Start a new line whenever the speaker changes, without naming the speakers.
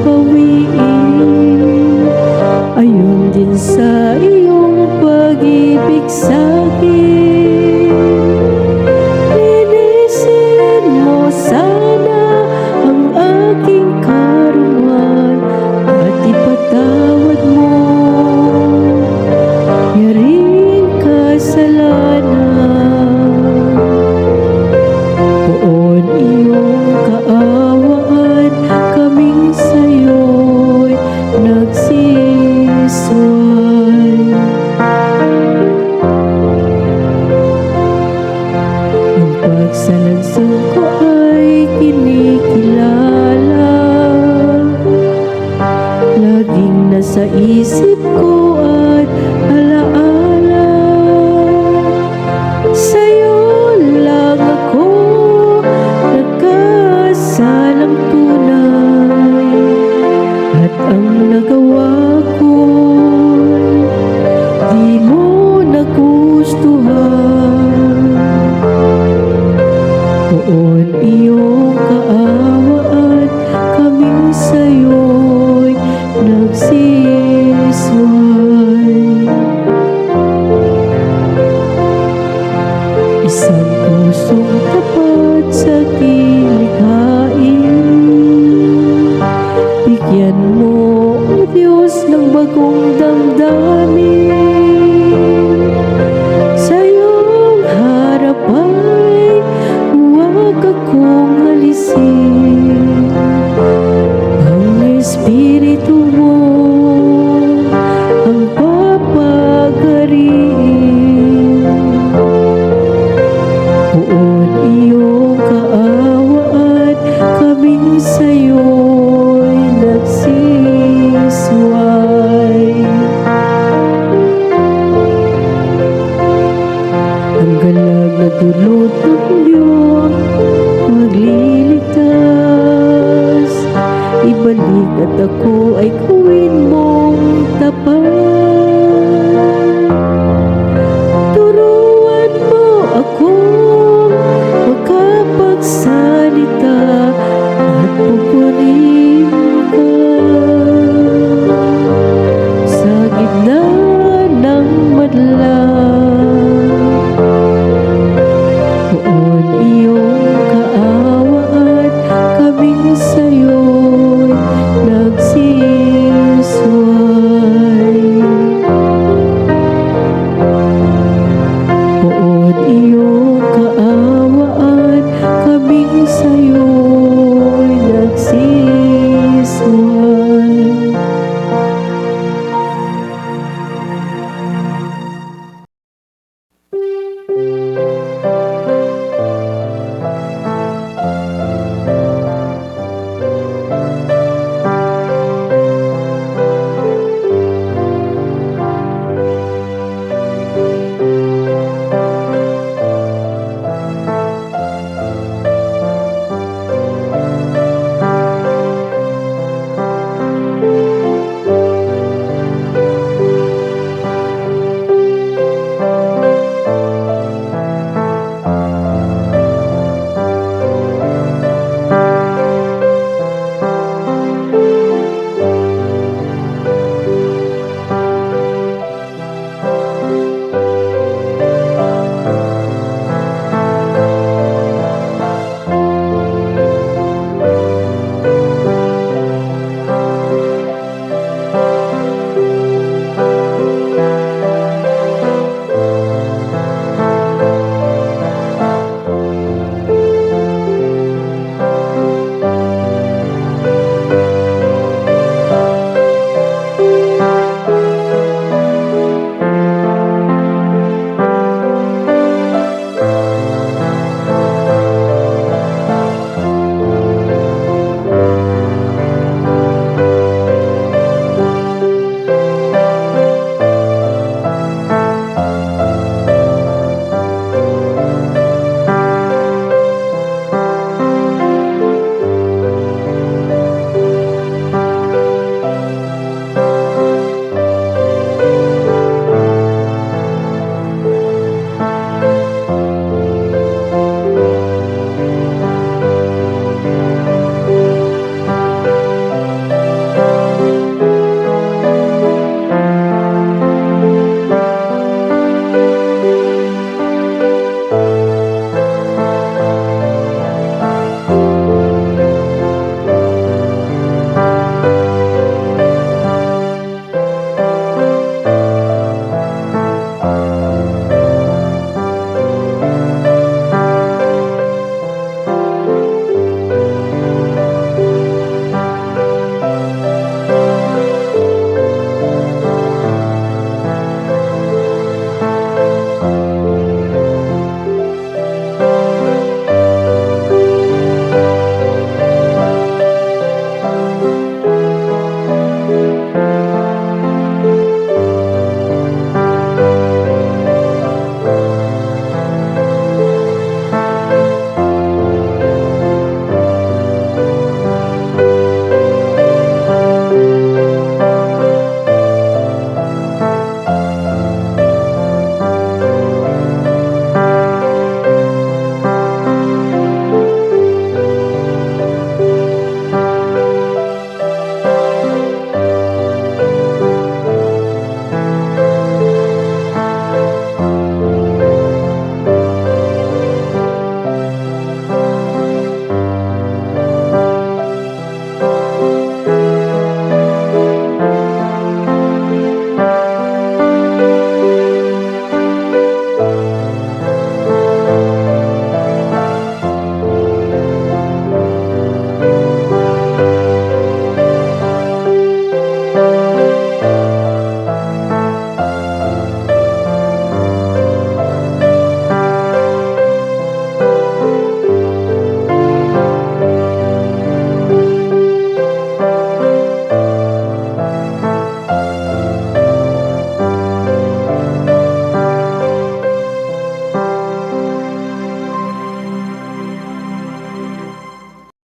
bawiin. Ayon din sa iyong pag-ibig sa'kin, linisin mo sana ang aking karunungan at ipatawad mo yaring kasalanan. Poon iyong kaawaan, kaming sa'yo'y nagsisway. Ang pagsalansang ko ay kinikilala, laging nasa isip ko at alaala. Sa'yo lang ako nagkasalang tunay, at ang nagawa ko'y di mo nagustuhan. Poon iyong kaawaan, kaming sa'yo'y nagsisway. Isang pusong tapat sa kilikhain, bigyan mo, O Diyos, ng bagong damdamin. Sa iyong harap ay huwag akong alisin. Ang Espiritu mo ang papagariin. Poon iyong kaawaan, kaming sa'yo'y nagsisway. Ang galag na dulot ng iyong magliligtas, ibalik at ako ay gawin mong tapat.